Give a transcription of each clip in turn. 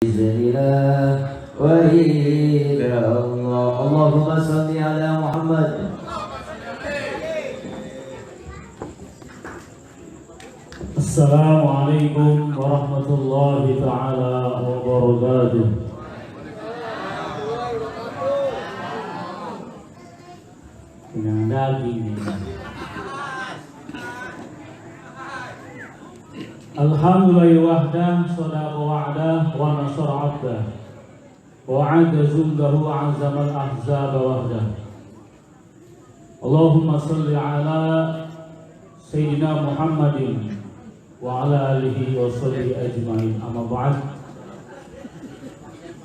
Bismillah wa ila Allah. Allahumma salli ala Muhammad. Assalamualaikum warahmatullahi ta'ala wabarakatuh. Dengan daging Alhamdulillah wahdah sadaqa wa'dah wa nasara abdah wa a'adda zullahu wa azamal ahzaba wahdah. Allahumma salli ala Sayyidina Muhammadin wa ala alihi wa sahbihi ajma'in. Amma ba'd.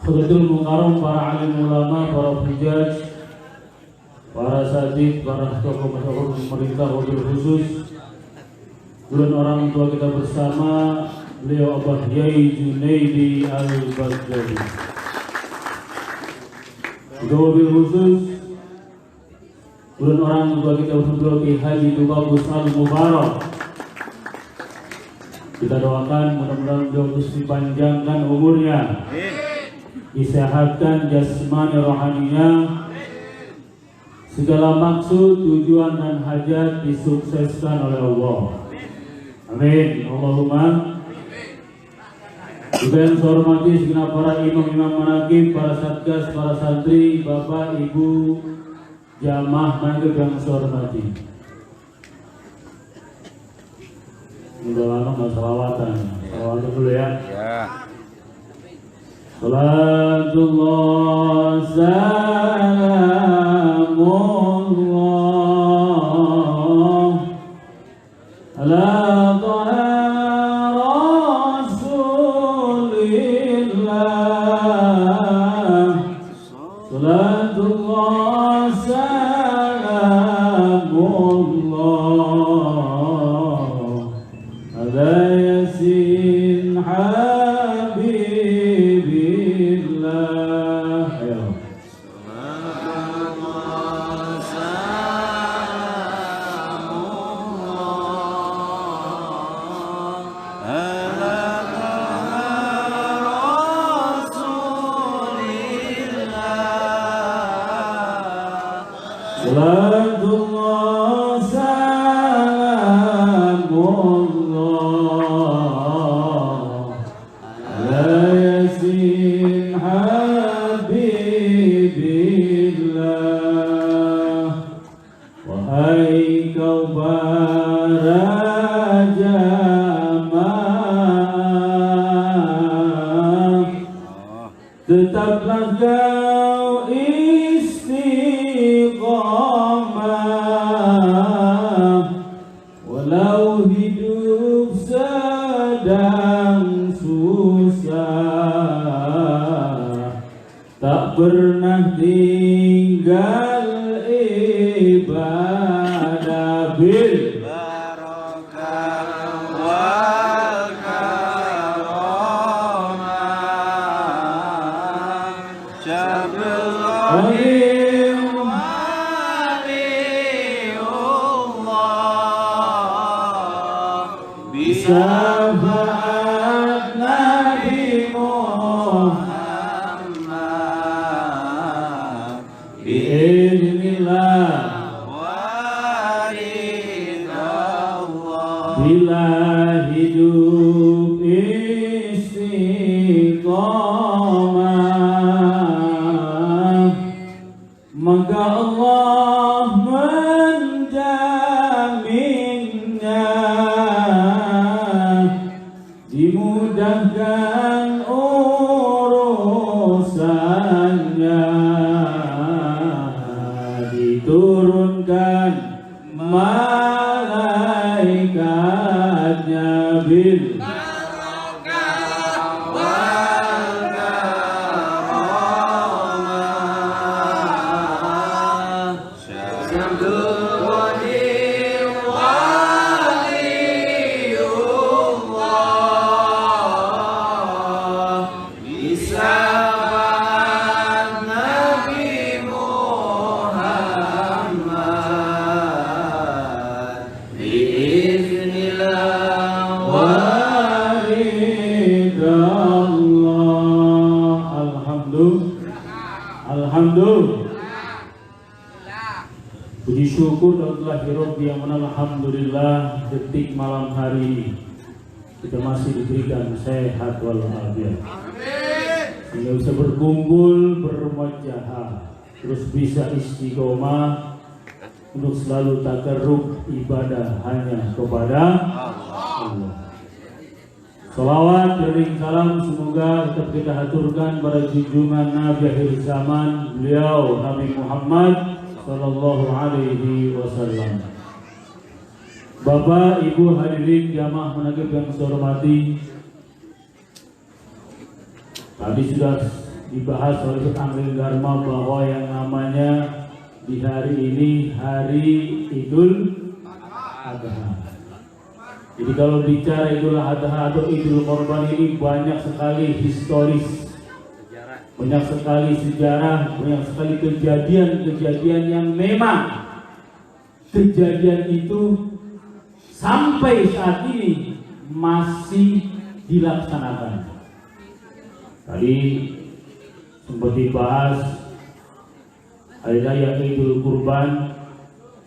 Khudul mukarram, para alim ulama, para hujaj, para satid, para tokoh masyarakat pemerintah, wabil khusus dan orang tua kita bersama, beliau Abah Yai Junaidi Al-Baghdadi. Juga wabil khusus dan orang tua kita bersama, Ki Haji Tubabus Al-Mubarak. Kita doakan mudah-mudahan beliau terus dipanjangkan umurnya, disehatkan jasmani rohaninya, segala maksud, tujuan dan hajat disukseskan oleh Allah. Amin. Allahumma. Juga yang saya hormati segenap para imam-imam manaqib, para satgas, para santri, bapak, ibu, jamaah manaqib yang saya hormati. Udah lama nggak salawatan. Salawatan dulu ya. Salatullah salamullah ala taha rasulillah. Salatullah salamullah ala yasin habibillah. Ayo. Salatullah salamullah ala yasin habibillah. Wahai kau para jamaah, tetaplah kau istiqamah, walau hidup sedang susah, tak pernah tinggal ibadah bil barakah wal karamah Jabrul waliullah syafaat Nabi Muhammad biiznillah. waridallah. Bila hidup istiqamah, maka Allah menjaminnya, dimudahkan urusannya, diturunkan malaikatnya bil Barakah wal karamah Alhamdulillah. Puji syukur Allah yang alhamdulillah detik malam hari ini kita masih diberikan sehat walafiat. Sehingga bisa berkumpul, bermujahadah, terus bisa istiqomah untuk selalu takarrub ibadah hanya kepada Allah. Salawat beriring salam semoga tetap kita haturkan pada junjungan Nabi akhir zaman beliau Nabi Muhammad Sallallahu Alaihi Wasallam. Bapak, Ibu hadirin jamaah menagib yang saya hormati, tadi sudah dibahas oleh Ustaz Amril Dharma bahwa yang namanya di hari ini hari Idul Adha. Jadi kalau bicara Idul Adha atau Idul Kurban ini banyak sekali historis, banyak sekali sejarah, banyak sekali kejadian-kejadian yang memang kejadian itu sampai saat ini masih dilaksanakan. Tadi sempat dibahas hari raya Idul Kurban.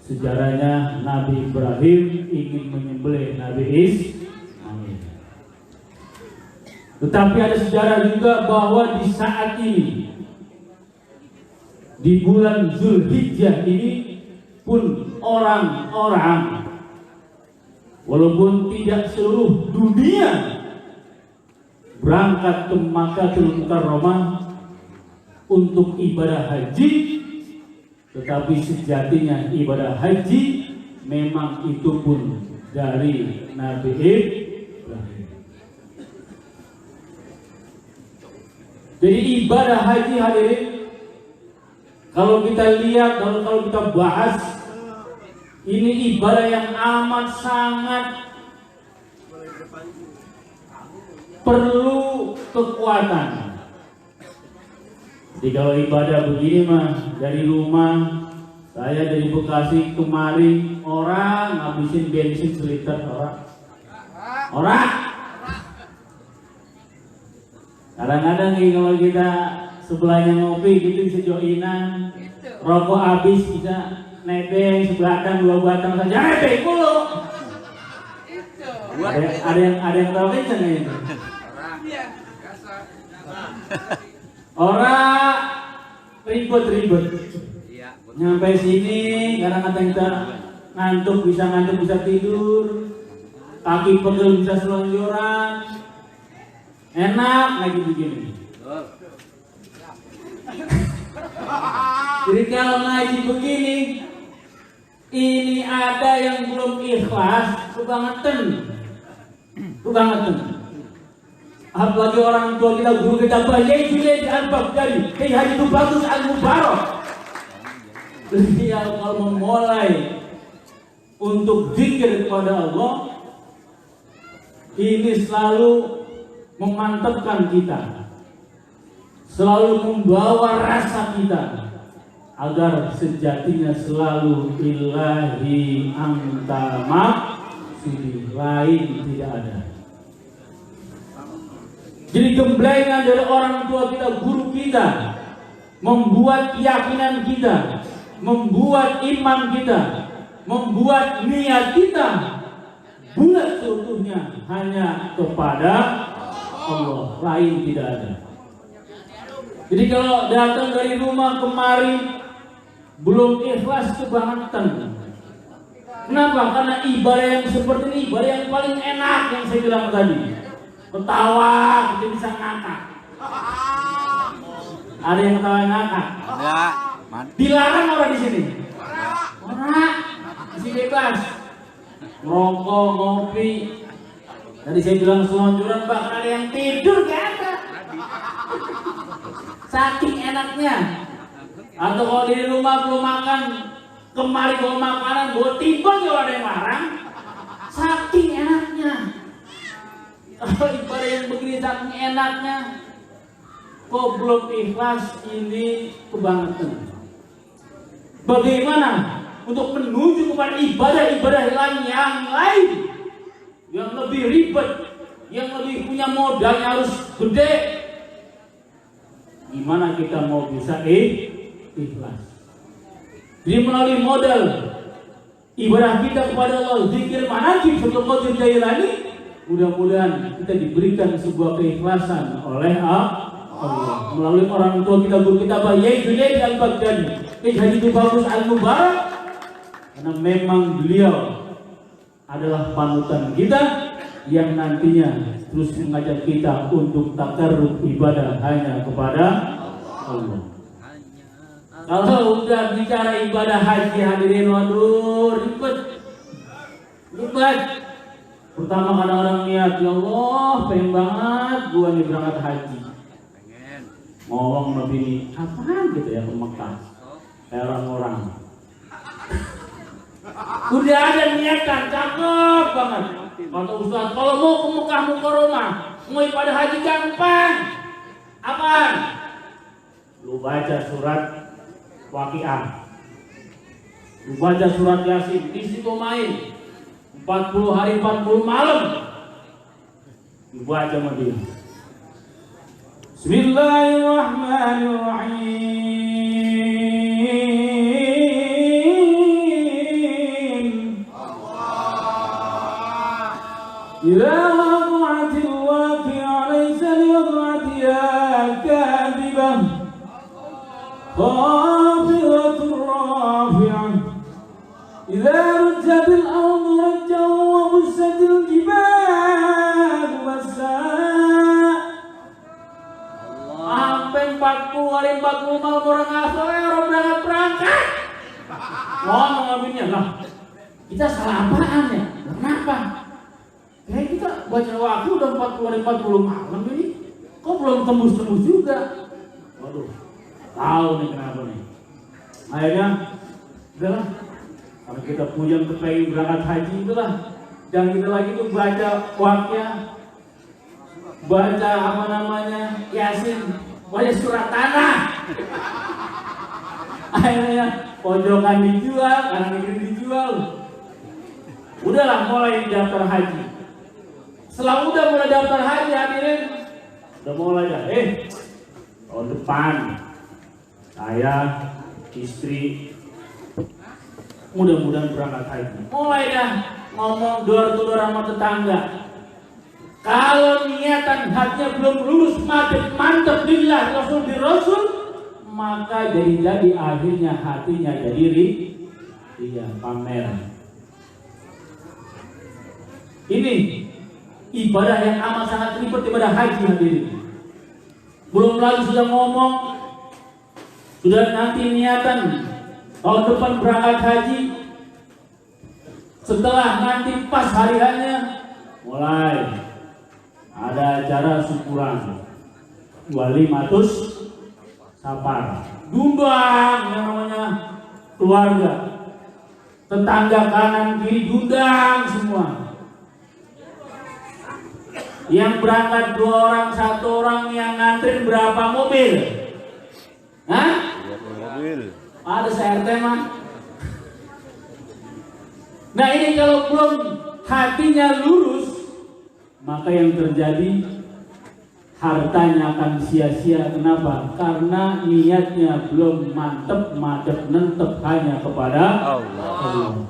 Sejarahnya Nabi Ibrahim ingin menyembelih Nabi Ismail. Tetapi ada sejarah juga bahwa di saat ini, di bulan Zulhijjah ini pun orang-orang, walaupun tidak seluruh dunia, berangkat ke Makkahul Mukarramah untuk ibadah haji. Tetapi sejatinya ibadah haji memang itu pun dari Nabi Ibrahim. Jadi ibadah haji hadirin, kalau kita lihat, kalau kita bahas, ini ibadah yang amat sangat perlu kekuatan. Jadi kalau ibadah begini mah dari rumah, saya dari Bekasi kemari orang ngabisin bensin seliter orang. Kadang-kadang nih kalau kita sebelahnya ngopi gitu bisa joinan, rokok habis bisa nebeng sebatang dua batang saja nebeng mulu. Ada yang tahu kenceng ini. Orang ribet-ribet nyampe sini kadang-kadang kita ngantuk bisa tidur, kaki pegel bisa selonjoran, enak lagi begini. Jadi kalau ngaji begini, ini ada yang belum ikhlas, kebangetan. Apalagi orang tua kita, guru kita banyak juga al-Baghdadi, Kiai Haji Tubagus Al-Mubarak. Dia kalau memulai untuk zikir kepada Allah, ini selalu memantapkan kita, selalu membawa rasa kita agar sejatinya selalu ilahi anta maksudi, lain tidak ada. Jadi gemblengan dari orang tua kita, guru kita, membuat keyakinan kita, membuat iman kita, membuat niat kita bulat seutuhnya hanya kepada Allah, lain tidak ada. Jadi kalau datang dari rumah kemari belum ikhlas, kebangetan. Kenapa? Karena ibadah yang seperti ini ibadah yang paling enak yang saya bilang tadi. Ketawa, kita bisa ngakak. Ada yang ketawa ngakak? Ada. Dilarang orang di sini. Orang masih bebas. Rokok, ngopi. Tadi saya bilang selonjoran, bahkan ada yang tidur gak ada. Saking enaknya. Atau kalau di rumah belum makan, kemari bawa makanan, bawa timbang kalau ada yang larang. Saking enaknya. Kalau ibadah yang begini saking enaknya, kok belum ikhlas, ini kebangetan. Bagaimana untuk menuju kepada ibadah-ibadah yang lain, yang lebih ribet, yang lebih punya modal yang harus gede, gimana kita mau bisa ikhlas. Jadi melalui modal ibadah kita kepada Allah, zikir manakib sebelum Qadir Jailani, mudah-mudahan kita diberikan sebuah keikhlasan oleh Allah. Melalui orang tua kita, guru kita, Yai Junaid Al-Baghdadi, Haji Bagus Al-Mubarak, karena memang beliau adalah panutan kita yang nantinya terus mengajak kita untuk takarrub ibadah hanya kepada Allah. Kalau udah bicara ibadah haji hadirin, waduh ribet. Pertama kadang orang niat, ya Allah pengen banget gua nih berangkat haji. Ngomong sama bini, apaan gitu ya ke Mekah, kayak orang-orang. Udah ada niatan, cakep banget. Kata Ustaz, kalau mau ke Mekah Mukarramah, mau ibadah haji gampang. Apaan? Lu baca surat Waqiah, lu baca surat Yasin, di situ main 40 hari 40 malam. Lu baca sama dia. Bismillahirrahmanirrahim. Idza waqa'atil waqi'ah laysa liwaqa'atiha kadhibah khafidatur rafi'ah. Idza rujjatil ardu rajjan wa bussatil jibalu bassa. Sampai 40 hari 40 malam orang ngasih orang berangkat. Ngomong abisnya lah, kita salah apaan ya? Kenapa? Kayak kita baca waktu udah 40 hari 40 malam ini, kok belum tembus-tembus juga? Waduh, tahu nih kenapa nih. Akhirnya, udahlah, kalau kita punya kepengen berangkat haji itulah, jangan kita lagi tuh baca Waqiah, baca apa namanya Yasin, baca surat tanah. Akhirnya pojokan dijual, kanan kiri dijual. Udahlah mulai daftar haji. Setelah udah mulai daftar haji hadirin, udah mulai dah. Tahun depan saya, istri, mudah-mudahan berangkat haji. Mulai dah ngomong door to door sama tetangga. Kalau niatan hatinya belum lulus mantep lillah rasul di rasul, maka jadi akhirnya hatinya jadi pamer. Ini ibadah yang amat sangat ribet, ibadah haji hadirin. Belum lagi sudah ngomong, sudah nanti niatan tahun depan berangkat haji. Setelah nanti pas hari hanya mulai ada acara syukuran walimatus safar, diundang yang namanya keluarga, tetangga kanan kiri diundang semua. Yang berangkat 2 orang, 1 orang, yang ngantrin berapa mobil? Hah? 20 mobil. Ada CRT mah. Nah ini kalau belum hatinya lurus, maka yang terjadi hartanya akan sia-sia. Kenapa? Karena niatnya belum mantep, madep, nentep hanya kepada Allah.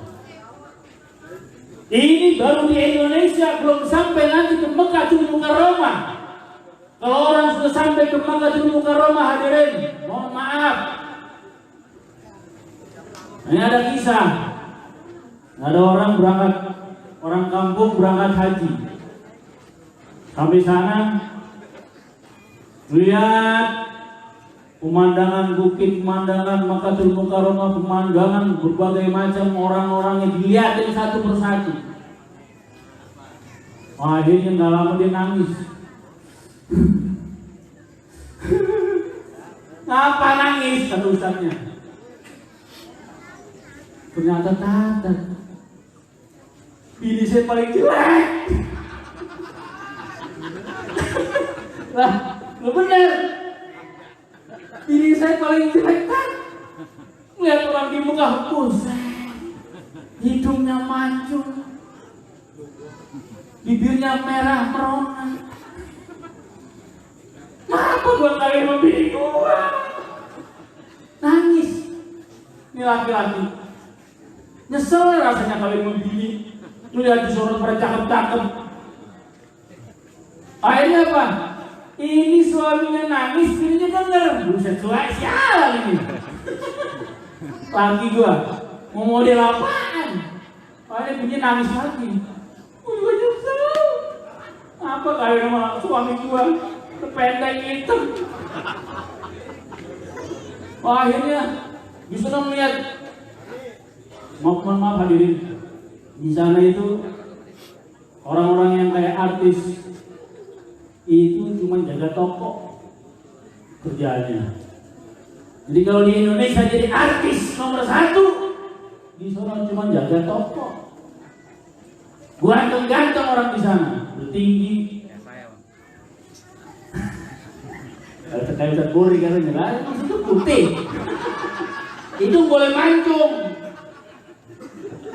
Ini baru di Indonesia, belum sampai nanti ke Mekkatul Mukarramah. Kalau orang sudah sampai ke Mekkatul Mukarramah hadirin, mohon maaf. Ini ada kisah. Ada orang berangkat, orang kampung berangkat haji. Sampai sana lihat pemandangan bukit, pemandangan Mekkatul Mukarramah, pemandangan berbagai macam orang-orangnya dilihatin satu persatu. Akhirnya nggak lama dia nangis. Ngapa nangis? Kata ustaznya. Ternyata tata bini saya paling jelek. Lah, lu bener. Bini saya paling jelek kan? Lihat orang di muka buset, hidungnya mancung, bibirnya merah merona. Apa gua kawin sama bini gua? Nangis. Ini laki-laki. Nyesel rasanya kawin sama bini. Melihat di sorot pada cakep-cakep. Akhirnya apa? Ini suaminya nangis, bininya denger. Buset, cuek sialan ini. Laki gua mau model apaan? Akhirnya bininya nangis lagi. Gua nyesel. Apa kawin sama suami gua? Pendek hitam. Akhirnya disuruh melihat. Maaf hadirin. Di sana itu orang-orang yang kayak artis itu cuma jaga toko kerjaannya. Jadi kalau di Indonesia jadi artis nomor 1, di sana cuma jaga toko. Ganteng-ganteng orang di sana, bertinggi. Kalau kayak udah gori katanya, lah itu putih. Itu boleh mancung.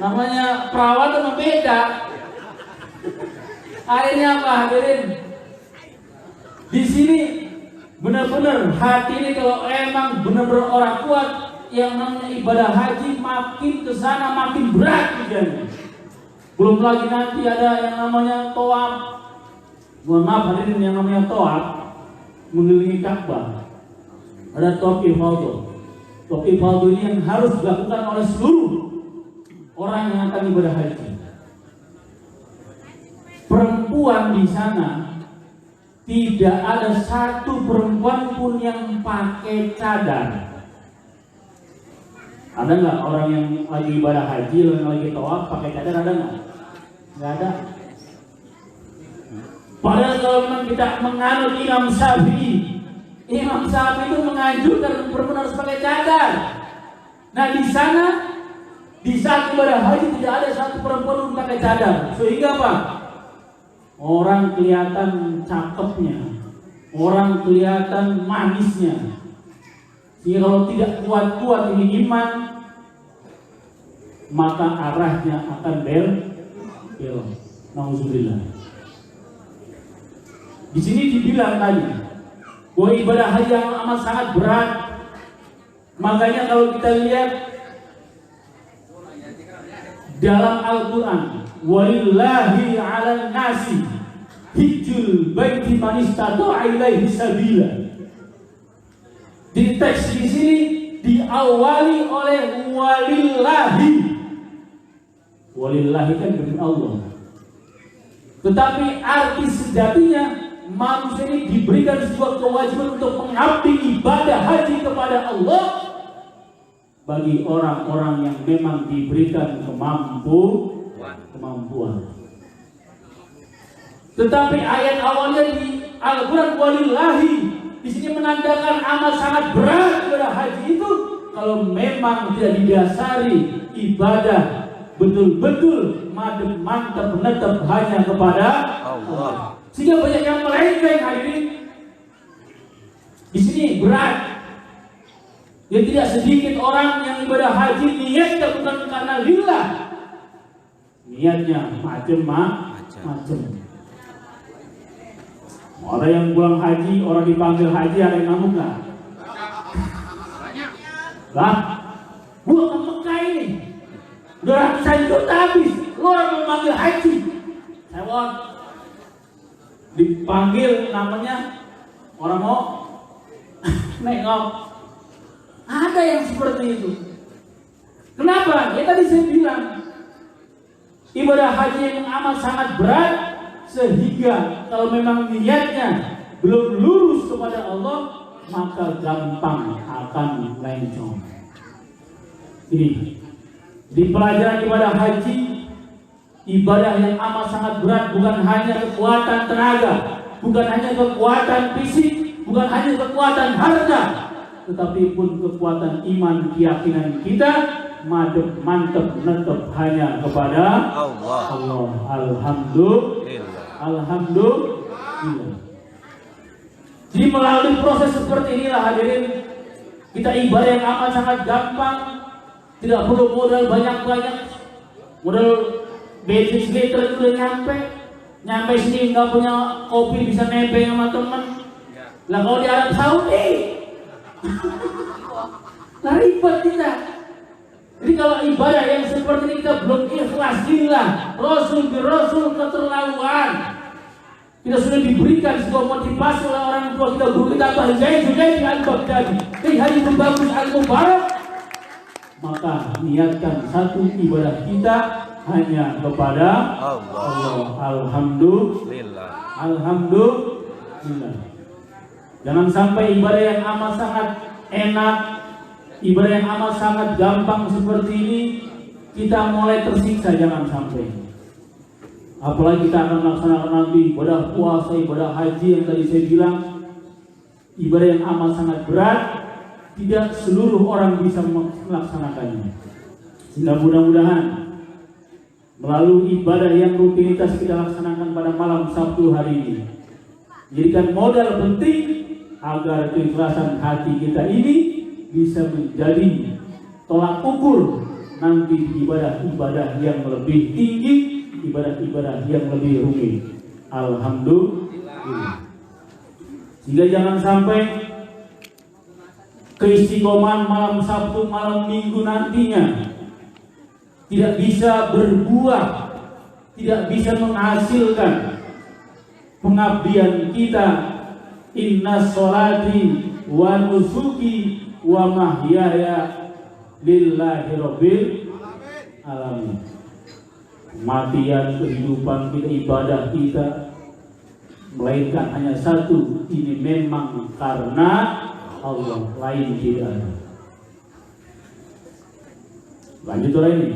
Namanya perawat sama beda. Akhirnya apa hadirin? Di sini benar-benar hati ini kalau emang benar-benar orang kuat yang namanya ibadah haji, makin kesana makin berat hujannya. Belum lagi nanti ada yang namanya tawaf. Mohon maaf hadirin, yang namanya tawaf mengelilingi Ka'bah. Ada tawaf ifadah. Tawaf ifadah ini yang harus dilakukan oleh seluruh orang yang akan ibadah haji. Perempuan di sana tidak ada satu perempuan pun yang pakai cadar. Ada nggak orang yang lagi ibadah haji, yang lagi tawaf pakai cadar, ada nggak? Nggak ada. Padahal kalau memang kita menganut Imam Syafi'i itu menganjurkan perempuan harus pakai cadar. Nah di sana di saat ibadah haji tidak ada satu perempuan pun pakai cadar, sehingga apa? Orang kelihatan cakepnya, orang kelihatan manisnya. Sehingga kalau tidak kuat-kuat ini iman, maka arahnya akan belok. Nauzubillah. Di sini dibilang tadi bahwa ibadah haji yang amat sangat berat. Makanya kalau kita lihat dalam Al-Quran, walillahi 'alan nasi hijjul baiti man istata'a ilaihi sabila. Di teks di sini diawali oleh walillahi. Walillahi kan demi Allah. Tetapi arti sejatinya manusia ini diberikan sebuah kewajiban untuk mengabdi ibadah haji kepada Allah bagi orang-orang yang memang diberikan kemampuan. Tetapi ayat awalnya di Al-Quran walillahi di sini menandakan amat sangat berat ibadah haji itu kalau memang tidak didasari ibadah betul-betul mantap menetap hanya kepada Allah. Sehingga banyak yang melenceng hadirin. Di sini berat. Ya tidak sedikit orang yang ibadah haji niatnya bukan karena lillah. Niatnya macam-macam. Orang yang pulang haji, orang dipanggil haji, ada yang ngamuk nggak? Lah, gua ke Mekah ini udah ratusan juta habis, lo orang mau panggil haji, sewot. Dipanggil namanya orang mau nengok. Ada yang seperti itu. Kenapa? Ya tadi saya bilang ibadah haji yang amat sangat berat, sehingga kalau memang niatnya belum lurus kepada Allah, maka gampang akan melencong. Ini di pelajaran ibadah haji, ibadah yang amat sangat berat bukan hanya kekuatan tenaga, bukan hanya kekuatan fisik, bukan hanya kekuatan harta, tetapi pun kekuatan iman, keyakinan kita mantap menetap hanya kepada Allah. Alhamdulillah. Jadi melalui proses seperti inilah hadirin, kita ibadah yang amat sangat gampang, tidak perlu modal banyak-banyak. Modal bensin seliter udah nyampe sini, nggak punya kopi bisa nebeng sama teman. Lah kalau di Arab Saudi, nah ribet kita. Jadi kalau ibadah yang seperti ini kita belum ikhlas, inilah Rasul keterlaluan. Kita sudah diberikan sebuah motivasi oleh orang tua kita, guru kita Mbah Zaid Junaidi Al-Baghdadi, hari bagus Al-Mubarak. Maka niatkan satu ibadah kita hanya kepada Allah. Alhamdulillah. Alhamdulillah. Jangan sampai ibadah yang amat sangat enak, ibadah yang amat sangat gampang seperti ini kita mulai tersiksa, jangan sampai. Apalagi kita akan melaksanakan nanti ibadah puasa, ibadah haji yang tadi saya bilang, ibadah yang amat sangat berat, tidak seluruh orang bisa melaksanakannya. Sehingga mudah-mudahan melalui ibadah yang rutinitas kita laksanakan pada malam Sabtu hari ini, jadikan modal penting agar keikhlasan hati kita ini bisa menjadi tolak ukur nanti ibadah-ibadah yang lebih tinggi, ibadah-ibadah yang lebih rumit. Alhamdulillah. Sehingga jangan sampai keistiqomahan malam Sabtu, malam Minggu nantinya tidak bisa berbuah, tidak bisa menghasilkan pengabdian kita. Inna sholati wa nusuki wa mahyaya lillahi rabbil alamin. Kematian, kehidupan kita, ibadah kita, melainkan hanya satu, ini memang karena Allah, lain tidak ada. Lanjut oleh ini.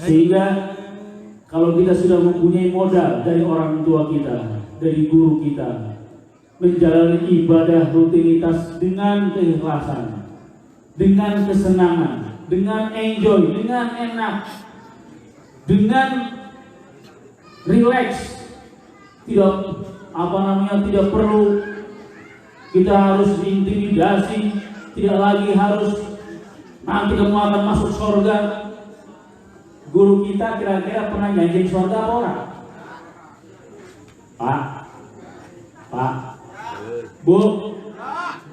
Sehingga kalau kita sudah mempunyai modal dari orang tua kita, dari guru kita, menjalani ibadah rutinitas dengan keikhlasan, dengan kesenangan, dengan enjoy, dengan enak, dengan relax, tidak tidak perlu kita harus diintimidasi, tidak lagi harus nanti kamu akan masuk surga. Guru kita kira-kira pernah janjiin surga apa orang? Pak, Bu,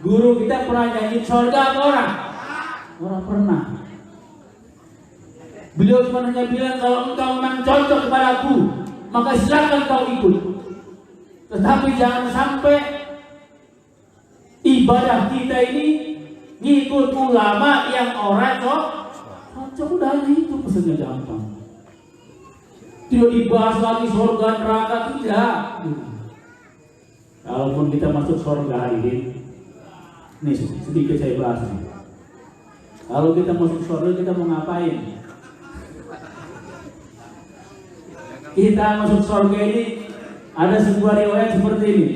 guru kita pernah janjiin surga apa orang? Orang pernah. Beliau cuma hanya bilang kalau engkau memang cocok kepadaku, maka silakan kau ikut. Tetapi jangan sampai ibadah kita ini ngikut ulama yang orang cocok, udah itu pesannya gampang. Tidak dibahas lagi surga neraka, tidak. Kalaupun kita masuk surga hari ini sedikit saya bahas nih. Kalau kita masuk surga kita mau ngapain? Kita masuk surga ini ada sebuah riwayat seperti ini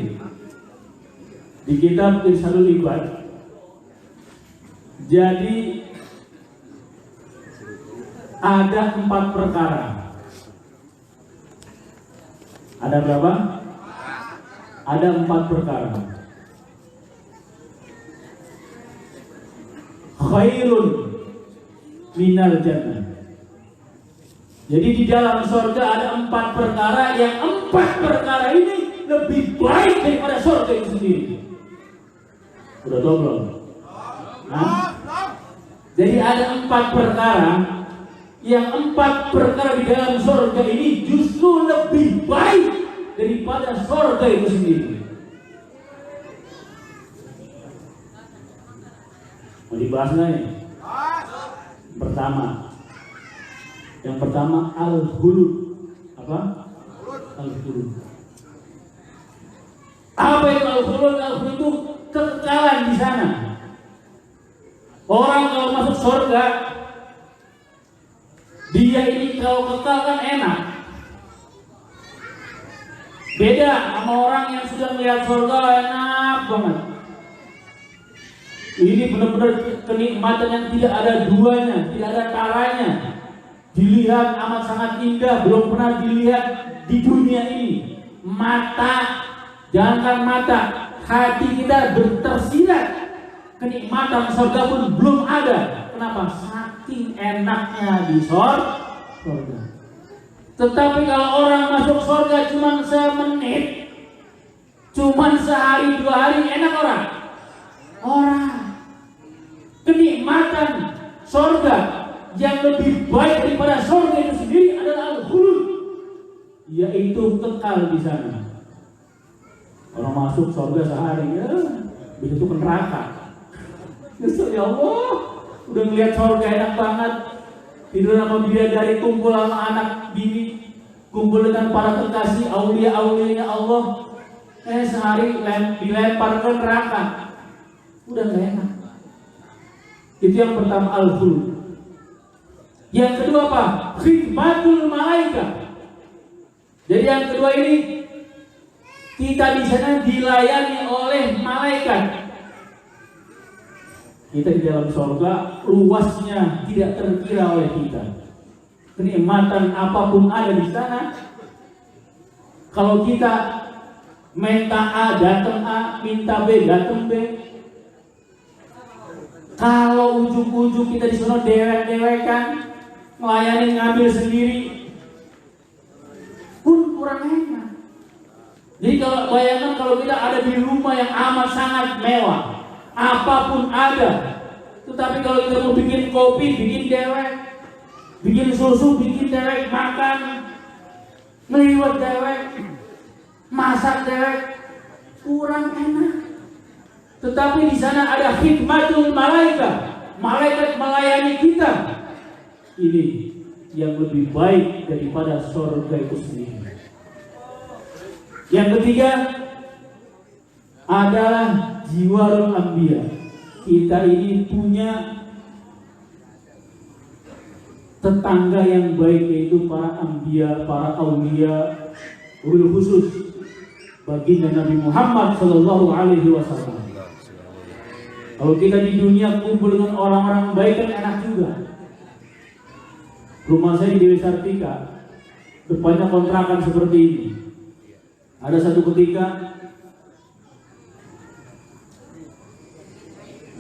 di kitab Irsyadul Ibad. Jadi ada 4 perkara. Ada berapa? Ada 4 perkara. Khairun minal jannah. Jadi di dalam surga ada 4 perkara, yang 4 perkara ini lebih baik daripada surga itu sendiri. Udah tahu belum? Jadi ada 4 perkara, yang 4 perkara di dalam surga ini justru lebih baik daripada surga itu sendiri. Mau dibahas nggak nih? Yang pertama al-khulud. Apa? Al-khulud. Apa itu al-khulud? Al-khulud itu kekekalan di sana. Orang kalau masuk surga, dia ini kalau kekal kan enak. Beda sama orang yang sudah melihat surga, enak banget. Ini benar-benar kenikmatan yang tidak ada duanya, tidak ada taranya. Dilihat amat sangat indah, belum pernah dilihat di dunia ini. Mata, jangankan mata, hati kita tersirat. Kenikmatan surga pun belum ada. Kenapa? Saking enaknya di surga. surga. Tetapi kalau orang masuk surga cuma semenit, cuma sehari 2 hari, enak orang? Orang. Kenikmatan surga yang lebih baik daripada surga itu sendiri adalah al-khulud, yaitu kekal di sana. Orang masuk surga sehari, ya, begitu ke neraka. Ya Allah, udah ngeliat surga enak banget, tidur sama bidadari, kumpul sama anak bini, kumpul dengan para kekasih aulia-aulianya Allah. Sehari dilempar ke neraka, udah gak enak. Itu yang pertama, al-khulud. Yang kedua apa? Khidmatul malaikat. Jadi yang kedua ini, kita di sana dilayani oleh malaikat. Kita di dalam surga, luasnya tidak terkira oleh kita. Kenikmatan apapun ada di sana. Kalau kita minta A, datang A, minta B, datang B. Kalau ujung-ujung kita di sana dewek-dewekan, melayani ngambil sendiri, pun kurang enak. Jadi kalau bayangkan kalau kita ada di rumah yang amat sangat mewah, apapun ada, tetapi kalau kita mau bikin kopi, bikin dewek, bikin susu, bikin dewek, makan, ngeliwat dewek, masak dewek, kurang enak. Tetapi di sana ada khidmatul malaikat, malaikat melayani kita. Ini yang lebih baik daripada surga itu sendiri. Yang ketiga adalah jiwarul anbiya. Kita ini punya tetangga yang baik, yaitu para anbiya, para aulia, wabil khusus baginda Nabi Muhammad Sallallahu Alaihi Wasallam. Kalau kita di dunia kumpul dengan orang-orang baik kan enak juga. Rumah saya di Dewi Sartika, depannya kontrakan seperti ini. Ada satu ketika,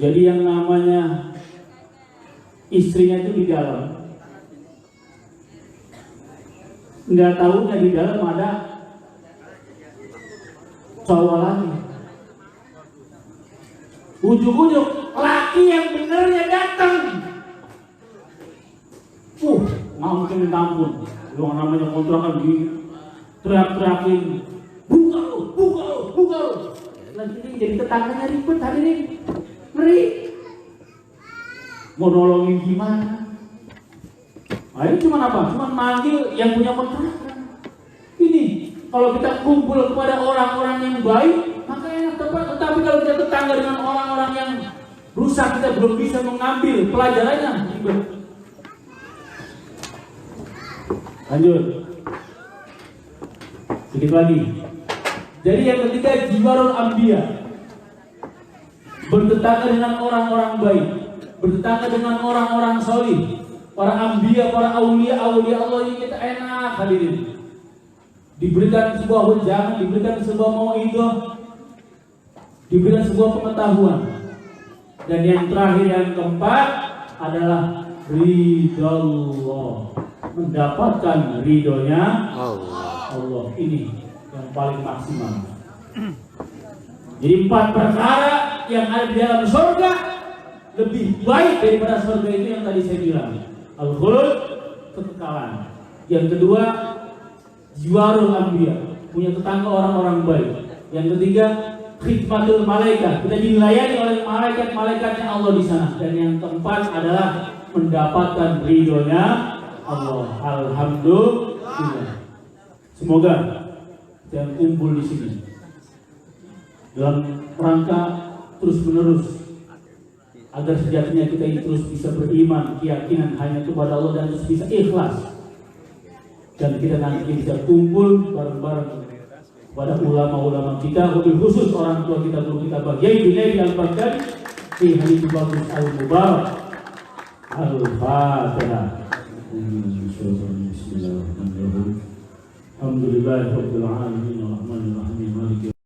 jadi yang namanya istrinya itu di dalam, nggak tahunya di dalam ada cowok lagi. Ujuk-ujuk laki yang benernya datang. Mungkin tampun. Yang namanya kontrakan di teriak-teriakin, buka lu. Lagi ini jadi tetangganya ribet hari ini, ngeri. Mau nolongin gimana? Ini cuma apa? Cuma manggil yang punya kontrakan. Ini kalau kita kumpul kepada orang-orang yang baik, maka enak tepat. Tetapi kalau kita tetangga dengan orang-orang yang rusak, kita belum bisa mengambil pelajarannya. Ribet. Lanjut. Sedikit lagi. Jadi yang ketiga, jiwarul anbiya. Bertetangga dengan orang-orang baik, bertetangga dengan orang-orang solih, para anbiya, para aulia Allah ini kita enak hadirin. Diberikan sebuah wejangan, diberikan sebuah mau'idhah, diberikan sebuah pengetahuan. Dan yang terakhir, yang keempat adalah ridallah, mendapatkan ridhonya Allah. Ini yang paling maksimal. Jadi 4 perkara yang ada di dalam surga lebih baik daripada surga itu yang tadi saya bilang. Al-khulud, kekekalan. Yang kedua, jiwarul anbiya, punya tetangga orang-orang baik. Yang ketiga, khidmatul malaikat, kita dilayani oleh malaikat-malaikatnya Allah di sana. Dan yang keempat adalah mendapatkan ridhonya Allah. Alhamdulillah. Semoga yang kumpul di sini dalam rangka terus-menerus agar sejatinya kita ini terus bisa beriman, keyakinan hanya kepada Allah, dan terus bisa ikhlas, dan kita nanti bisa kumpul bareng-bareng pada ulama-ulama kita, lebih khusus orang tua kita, guru kita, bagian dunia di Al-Baghdadi di hari bagus al-mubarak. Al-Fatihah. Bismillahirrahmanirrahim. Alhamdulillahirabbil alamin, arrahmanirrahim, maliki